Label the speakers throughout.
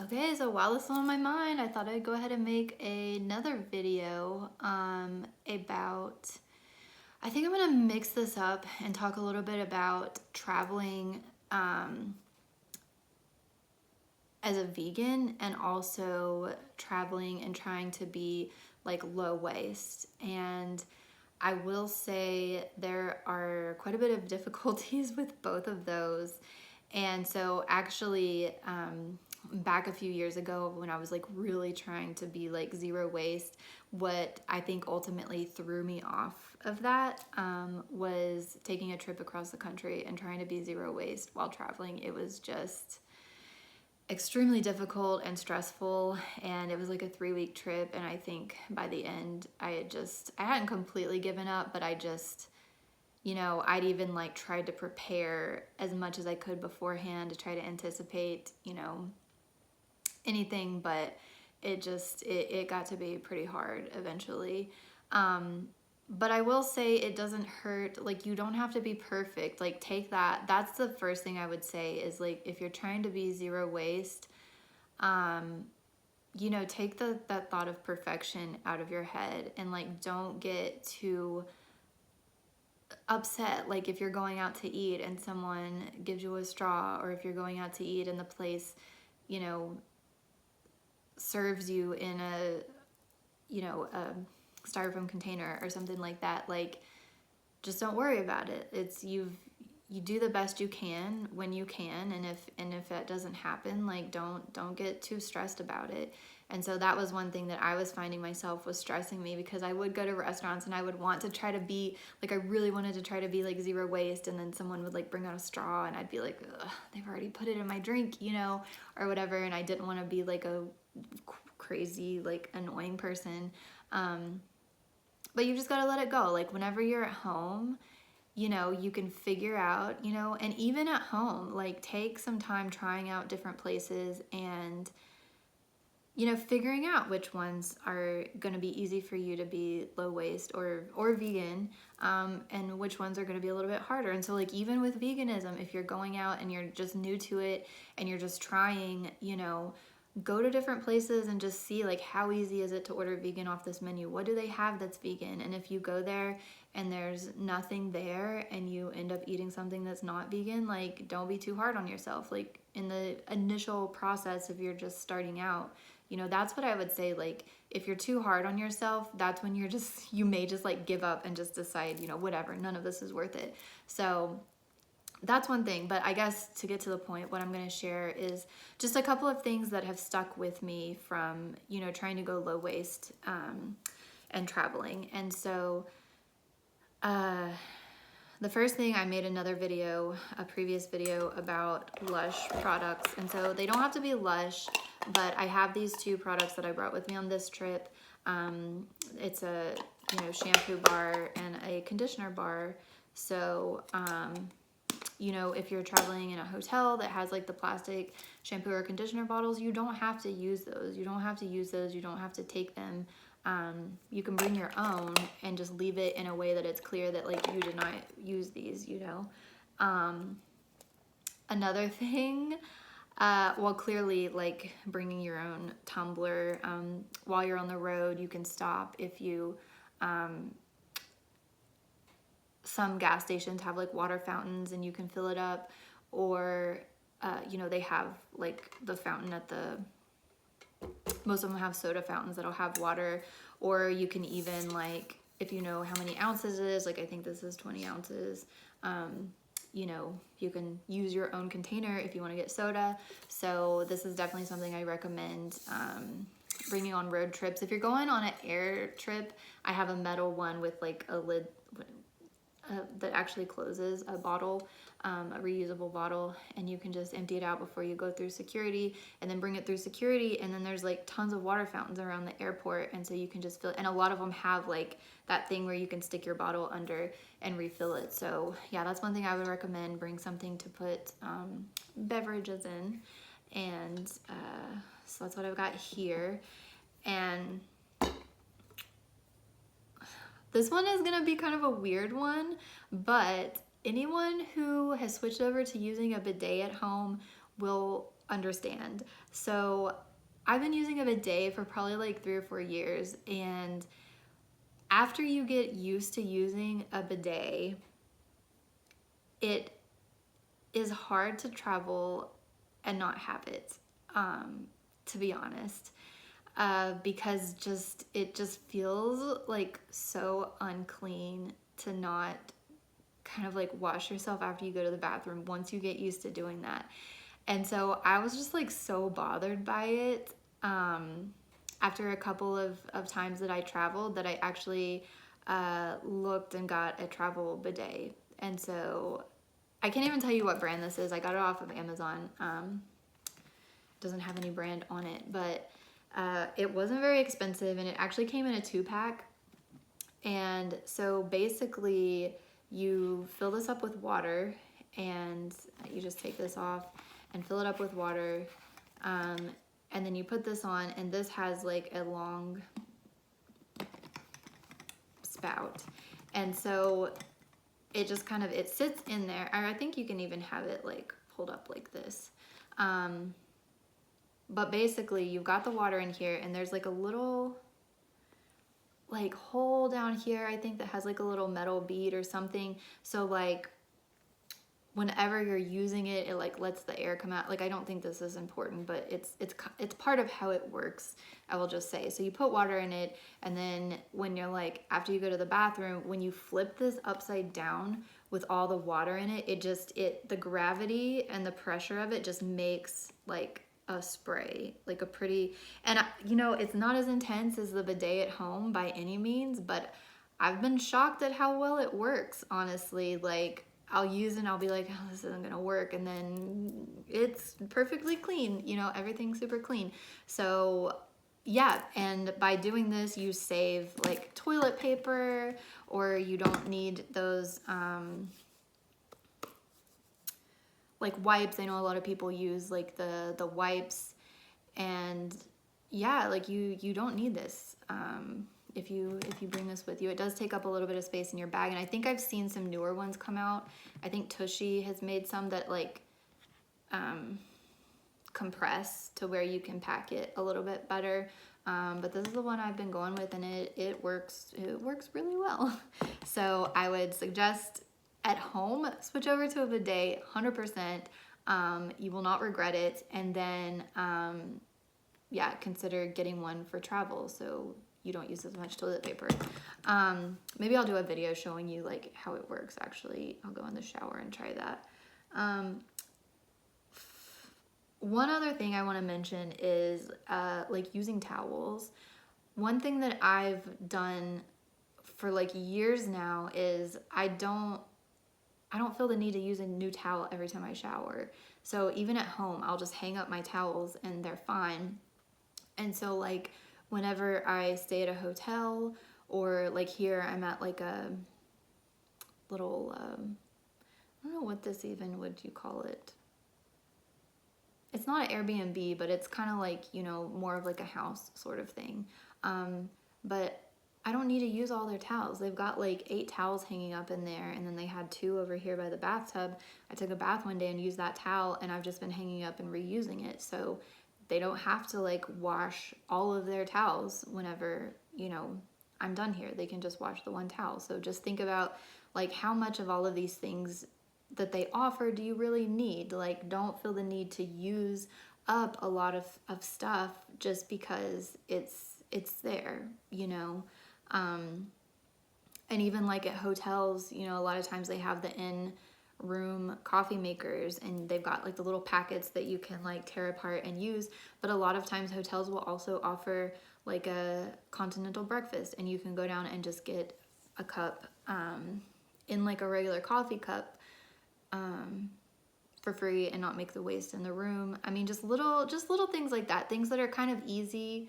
Speaker 1: Okay, so while this is on my mind, I thought I'd go ahead and make another video about, I think I'm gonna mix this up and talk a little bit about traveling as a vegan and also traveling and trying to be like low waste. And I will say there are quite a bit of difficulties with both of those. And so actually, back a few years ago when I was like really trying to be like zero waste, what I think ultimately threw me off of that was taking a trip across the country and trying to be zero waste while traveling. It was just extremely difficult and stressful, and it was like a 3-week trip, and I think by the end I hadn't completely given up, but I just, I'd even like tried to prepare as much as I could beforehand to try to anticipate, anything, but it got to be pretty hard eventually. But I will say it doesn't hurt. Like, you don't have to be perfect. Like, take that. That's the first thing I would say is like, if you're trying to be zero waste, take that thought of perfection out of your head, and like, don't get too upset. Like, if you're going out to eat and someone gives you a straw, or if you're going out to eat and the place, you know, serves you in a styrofoam container or something like that, like, just don't worry about it. You do the best you can when you can, and if that doesn't happen, like, don't get too stressed about it. And so that was one thing that I was finding myself was stressing me, because I would go to restaurants and I would want to try to be like, I really wanted to try to be like zero waste, and then someone would like bring out a straw and I'd be like, ugh, they've already put it in my drink, or whatever, and I didn't want to be like a crazy, like, annoying person. But you just gotta let it go. Like, whenever you're at home, you can figure out, and even at home, like, take some time trying out different places and, figuring out which ones are going to be easy for you to be low waste or vegan, and which ones are going to be a little bit harder. And so, like, even with veganism, if you're going out and you're just new to it and you're just trying, go to different places and just see, like, how easy is it to order vegan off this menu? What do they have that's vegan? And if you go there and there's nothing there and you end up eating something that's not vegan, like, don't be too hard on yourself. Like, in the initial process, if you're just starting out, that's what I would say. Like, if you're too hard on yourself, that's when you may just like give up and just decide, whatever, none of this is worth it. So that's one thing. But I guess to get to the point, what I'm going to share is just a couple of things that have stuck with me from, trying to go low waste and traveling. And so the first thing, I made a previous video about Lush products. And so they don't have to be Lush, but I have these two products that I brought with me on this trip. It's a, shampoo bar and a conditioner bar. So, if you're traveling in a hotel that has like the plastic shampoo or conditioner bottles, you don't have to use those. You don't have to use those. You don't have to take them. You can bring your own and just leave it in a way that it's clear that, like, you did not use these, Another thing, clearly, like, bringing your own tumbler. While you're on the road, you can stop if you, some gas stations have like water fountains and you can fill it up, or, they have like the fountain most of them have soda fountains that'll have water, or you can even, like, if you know how many ounces it is, like, I think this is 20 ounces, you can use your own container if you want to get soda. So this is definitely something I recommend bringing on road trips. If you're going on an air trip, I have a metal one with like a lid that actually closes a bottle, a reusable bottle, and you can just empty it out before you go through security, and then bring it through security. And then there's like tons of water fountains around the airport, and so you can just fill it. And a lot of them have like that thing where you can stick your bottle under and refill it. So yeah, that's one thing I would recommend. Bring something to put beverages in. And so that's what I've got here. And this one is gonna be kind of a weird one, but anyone who has switched over to using a bidet at home will understand. So I've been using a bidet for probably like 3 or 4 years, and after you get used to using a bidet, it is hard to travel and not have it, to be honest, because it just feels like so unclean to not kind of like wash yourself after you go to the bathroom once you get used to doing that. And so I was just like so bothered by it, after a couple of times that I traveled, that I actually looked and got a travel bidet. And so I can't even tell you what brand this is. I got it off of Amazon. Doesn't have any brand on it, but it wasn't very expensive, and it actually came in a 2-pack. And so basically you fill this up with water, and you just take this off and fill it up with water, and then you put this on, and this has like a long spout, and so it just kind of, it sits in there. I think you can even have it like pulled up like this, but basically you've got the water in here, and there's like a little like hole down here, I think, that has like a little metal bead or something, so like whenever you're using it, it like lets the air come out. Like, I don't think this is important, but it's part of how it works, I will just say. So you put water in it, and then when you're like, after you go to the bathroom, when you flip this upside down with all the water in it, the gravity and the pressure of it just makes like a spray, like a pretty, and you know, it's not as intense as the bidet at home by any means, but I've been shocked at how well it works, honestly. Like, I'll use it and I'll be like, oh, this isn't gonna work, and then it's perfectly clean, you know, everything's super clean. So yeah, and by doing this, you save like toilet paper, or you don't need those like wipes. I know a lot of people use like the wipes, and yeah, like you don't need this. If you bring this with you, it does take up a little bit of space in your bag, and I think I've seen some newer ones come out. I think Tushy has made some that like compress to where you can pack it a little bit better. But this is the one I've been going with, and it works really well. So I would suggest at home, switch over to a bidet 100%. You will not regret it, and then yeah, consider getting one for travel so you don't use as much toilet paper. Maybe I'll do a video showing you like how it works. Actually, I'll go in the shower and try that. One other thing I want to mention is like using towels. One thing that I've done for like years now is I don't feel the need to use a new towel every time I shower. So even at home, I'll just hang up my towels and they're fine. And so like whenever I stay at a hotel, or like here I'm at like a little, I don't know what this even would you call it. It's not an Airbnb, but it's kind of like, you know, more of like a house sort of thing. But I don't need to use all their towels. They've got like 8 towels hanging up in there, and then they had 2 over here by the bathtub. I took a bath one day and used that towel, and I've just been hanging up and reusing it. So they don't have to like wash all of their towels whenever, you know, I'm done here. They can just wash the one towel. So just think about like how much of all of these things that they offer do you really need? Like, don't feel the need to use up a lot of stuff just because it's there, you know. And even like at hotels, you know, a lot of times they have the in-room coffee makers, and they've got like the little packets that you can like tear apart and use. But a lot of times hotels will also offer like a continental breakfast, and you can go down and just get a cup in like a regular coffee cup for free and not make the waste in the room. I mean, just little things like that, things that are kind of easy,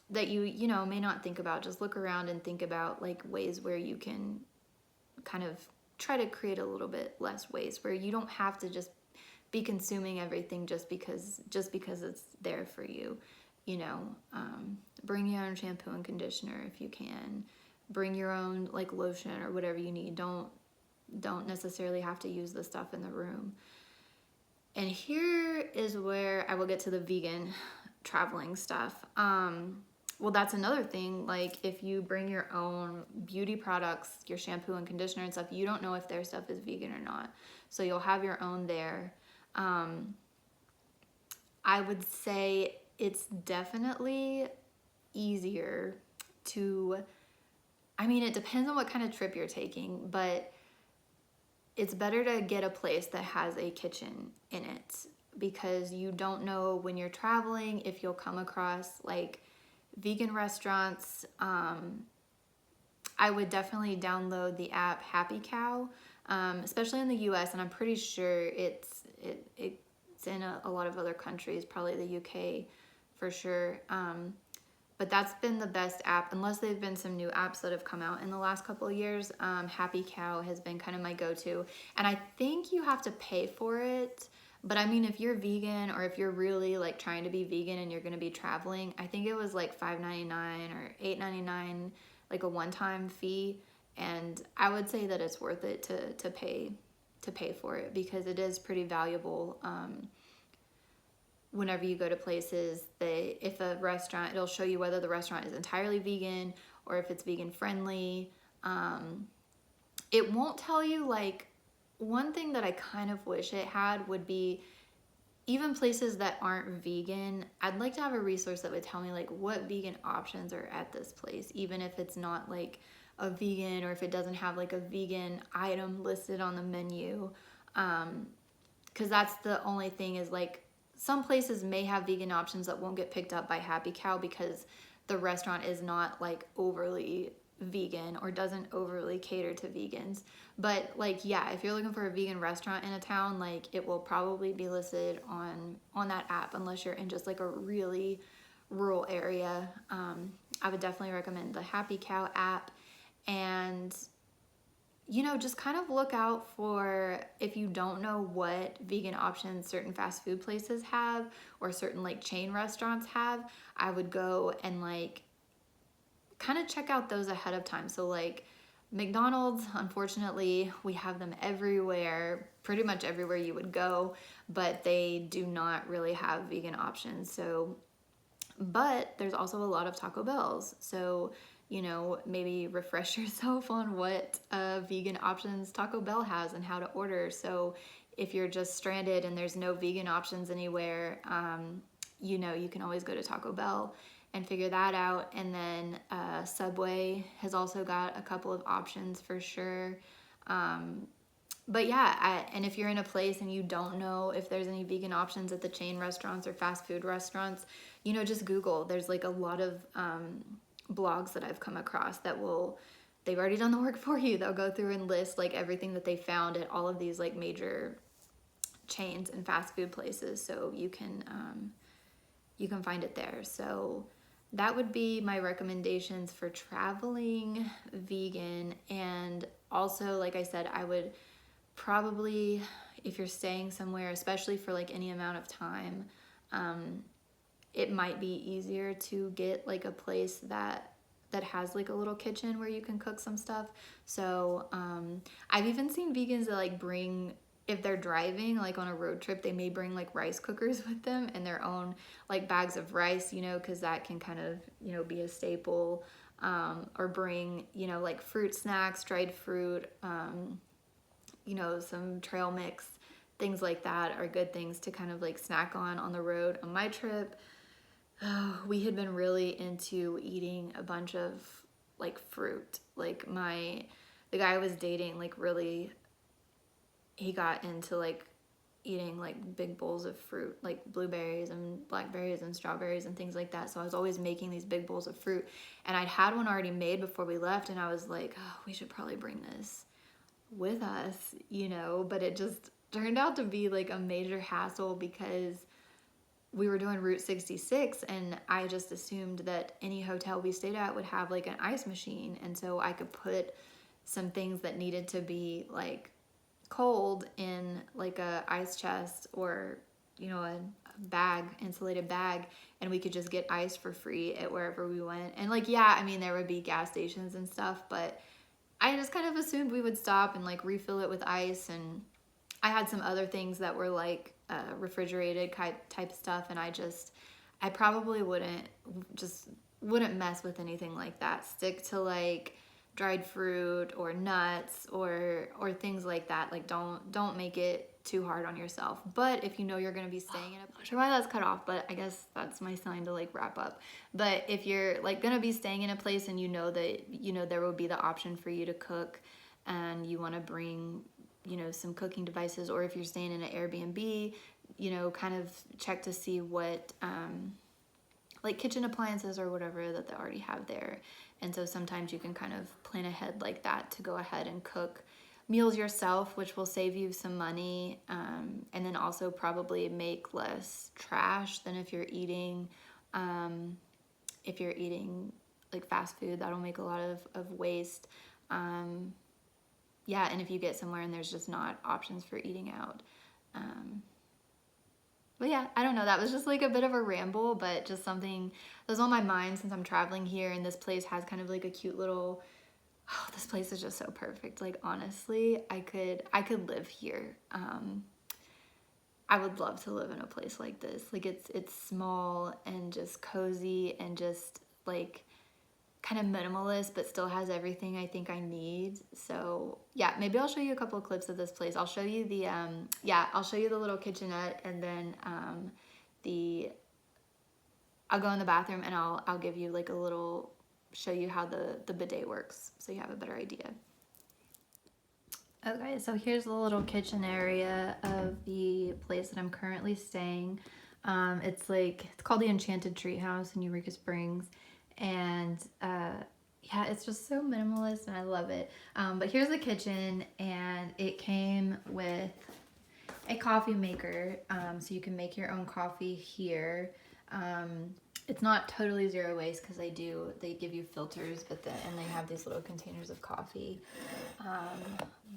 Speaker 1: that you know, may not think about. Just look around and think about like ways where you can kind of try to create a little bit less waste, where you don't have to just be consuming everything just because it's there for you, you know. Bring your own shampoo and conditioner if you can. Bring your own like lotion or whatever you need. Don't necessarily have to use the stuff in the room. And here is where I will get to the vegan traveling stuff. Well, that's another thing. Like, if you bring your own beauty products, your shampoo and conditioner and stuff, you don't know if their stuff is vegan or not. So you'll have your own there. I would say it's definitely easier to, I mean, it depends on what kind of trip you're taking, but it's better to get a place that has a kitchen in it, because you don't know when you're traveling if you'll come across like vegan restaurants. I would definitely download the app Happy Cow, especially in the US, and I'm pretty sure it's in a lot of other countries, probably the UK for sure. But that's been the best app, unless there've been some new apps that have come out in the last couple of years. Happy Cow has been kind of my go-to, and I think you have to pay for it. But I mean, if you're vegan, or if you're really like trying to be vegan and you're going to be traveling, I think it was like $5.99 or $8.99, like a one-time fee. And I would say that it's worth it to pay for it, because it is pretty valuable. Whenever you go to places, if a restaurant, it'll show you whether the restaurant is entirely vegan or if it's vegan friendly. It won't tell you, like, one thing that I kind of wish it had would be, even places that aren't vegan, I'd like to have a resource that would tell me like what vegan options are at this place, even if it's not like a vegan, or if it doesn't have like a vegan item listed on the menu. Because that's the only thing, is like, some places may have vegan options that won't get picked up by Happy Cow because the restaurant is not like overly vegan or doesn't overly cater to vegans. But like, yeah, if you're looking for a vegan restaurant in a town, like, it will probably be listed on that app, unless you're in just like a really rural area. I would definitely recommend the Happy Cow app. And just kind of look out for, if you don't know what vegan options certain fast food places have, or certain like chain restaurants have, I would go and like kind of check out those ahead of time. So like McDonald's, unfortunately, we have them everywhere, pretty much everywhere you would go, but they do not really have vegan options. So, but there's also a lot of Taco Bells. So maybe refresh yourself on what vegan options Taco Bell has and how to order. So if you're just stranded and there's no vegan options anywhere, you can always go to Taco Bell and figure that out. And then Subway has also got a couple of options for sure. But yeah, and if you're in a place and you don't know if there's any vegan options at the chain restaurants or fast food restaurants, just Google. There's like a lot of blogs that I've come across that they've already done the work for you. They'll go through and list like everything that they found at all of these like major chains and fast food places, so you can find it there. So that would be my recommendations for traveling vegan. And also, like I said, I would probably, if you're staying somewhere, especially for like any amount of time, it might be easier to get like a place that has like a little kitchen where you can cook some stuff. So I've even seen vegans that like bring, if they're driving like on a road trip, they may bring like rice cookers with them and their own like bags of rice, because that can kind of be a staple. Or bring like fruit snacks, dried fruit, some trail mix, things like that are good things to kind of like snack on the road. On my trip, we had been really into eating a bunch of like fruit. Like the guy I was dating, like really, he got into like eating like big bowls of fruit, like blueberries and blackberries and strawberries and things like that. So I was always making these big bowls of fruit, and I'd had one already made before we left, and I was like, oh, we should probably bring this with us, but it just turned out to be like a major hassle, because we were doing Route 66, and I just assumed that any hotel we stayed at would have like an ice machine, and so I could put some things that needed to be like cold in like a ice chest, or a bag, insulated bag, and we could just get ice for free at wherever we went. And like, yeah, I mean, there would be gas stations and stuff, but I just kind of assumed we would stop and like refill it with ice. And I had some other things that were like refrigerated type stuff, and I probably wouldn't mess with anything like that. Stick to like dried fruit or nuts or things like that. Like don't make it too hard on yourself. But if you know you're going to be staying in a, I'm not sure why that's cut off, but I guess that's my sign to like wrap up. But if you're like going to be staying in a place and you know that there will be the option for you to cook, and you want to bring some cooking devices, or if you're staying in an Airbnb, kind of check to see what like kitchen appliances or whatever that they already have there. And so sometimes you can kind of plan ahead like that to go ahead and cook meals yourself, which will save you some money, and then also probably make less trash than if you're eating like fast food. That'll make a lot of waste. Yeah, and if you get somewhere and there's just not options for eating out. But yeah, I don't know. That was just like a bit of a ramble, but just something that was on my mind since I'm traveling here, and this place has kind of like a cute little, oh, this place is just so perfect. Like honestly, I could live here. I would love to live in a place like this. Like it's small and just cozy and just like kind of minimalist, but still has everything I think I need. So yeah, maybe I'll show you a couple of clips of this place. I'll show you the I'll show you the little kitchenette, and then I'll go in the bathroom and I'll give you like a little, show you how the bidet works, so you have a better idea. Okay, so here's the little kitchen area of the place that I'm currently staying. It's called the Enchanted Treehouse in Eureka Springs. And yeah, it's just so minimalist and I love it. But here's the kitchen, and it came with a coffee maker, so you can make your own coffee here. It's not totally zero waste because they give you filters, and they have these little containers of coffee.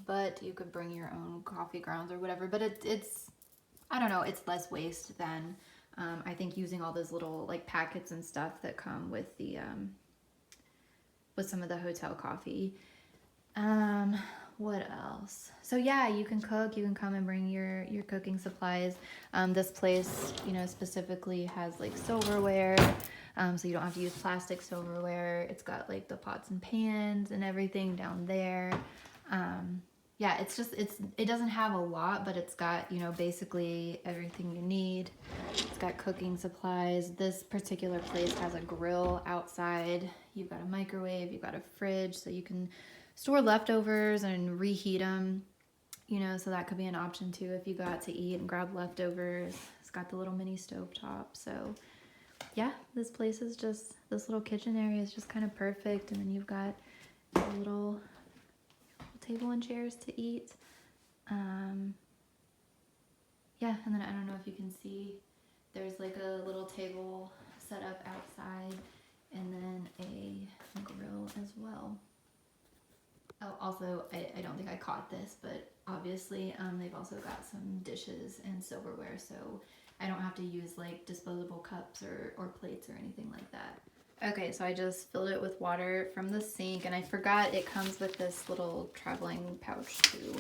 Speaker 1: But you could bring your own coffee grounds or whatever. But it's I don't know, it's less waste than I think using all those little like packets and stuff that come with the with some of the hotel coffee. What else? So yeah, you can cook. You can come and bring your cooking supplies. This place, specifically has like silverware, so you don't have to use plastic silverware. It's got like the pots and pans and everything down there. Yeah, it doesn't have a lot, but it's got, basically everything you need. It's got cooking supplies. This particular place has a grill outside. You've got a microwave, you've got a fridge, so you can store leftovers and reheat them, so that could be an option too if you go out to eat and grab leftovers. It's got the little mini stove top. So yeah, this little kitchen area is just kind of perfect. And then you've got a little table and chairs to eat. Yeah, and then I don't know if you can see, there's like a little table set up outside, and then a grill as well. Oh, also, I don't think I caught this, but obviously they've also got some dishes and silverware, so I don't have to use like disposable cups or plates or anything like that. Okay, so I just filled it with water from the sink, and I forgot it comes with this little traveling pouch too,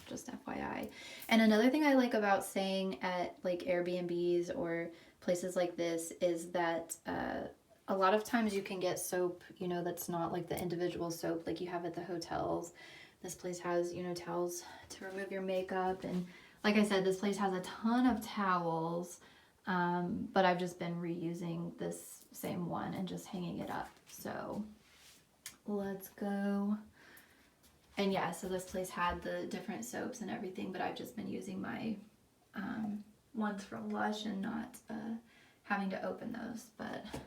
Speaker 1: just FYI. And another thing I like about staying at like Airbnbs or places like this is that a lot of times you can get soap, that's not like the individual soap like you have at the hotels. This place has, towels to remove your makeup, and like I said, this place has a ton of towels, but I've just been reusing this same one and just hanging it up. So let's go. And yeah, so this place had the different soaps and everything, but I've just been using my ones from Lush and not having to open those. But let's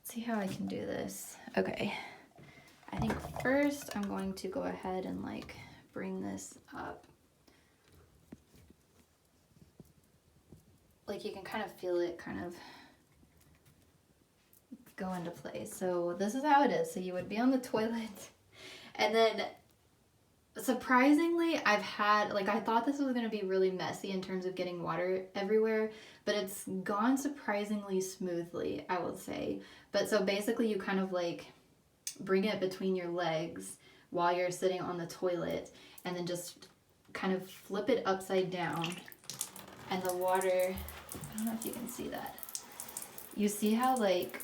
Speaker 1: see how I can do this. Okay, I think first I'm going to go ahead and like bring this up. Like you can kind of feel it kind of go into place. So this is how it is. So you would be on the toilet, and then surprisingly, I thought this was going to be really messy in terms of getting water everywhere, but it's gone surprisingly smoothly, I would say. But so basically you kind of like bring it between your legs while you're sitting on the toilet, and then just kind of flip it upside down, and the water, I don't know if you can see that. You see how like,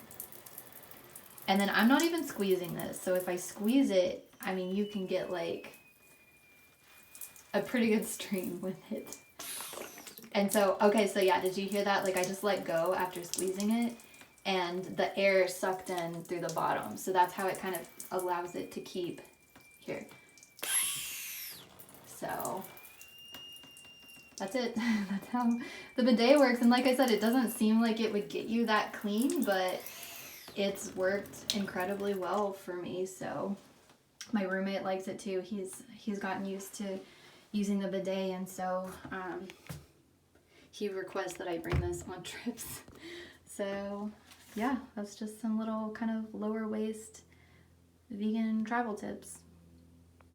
Speaker 1: and then I'm not even squeezing this, so if I squeeze it, I mean, you can get like a pretty good stream with it. And so, okay, so yeah, did you hear that? Like I just let go after squeezing it, and the air sucked in through the bottom. So that's how it kind of allows it to keep here. So that's it. That's how the bidet works. And like I said, it doesn't seem like it would get you that clean, but it's worked incredibly well for me. So my roommate likes it too. He's gotten used to using the bidet, and so he requests that I bring this on trips. So yeah, that's just some little kind of lower waist vegan travel tips.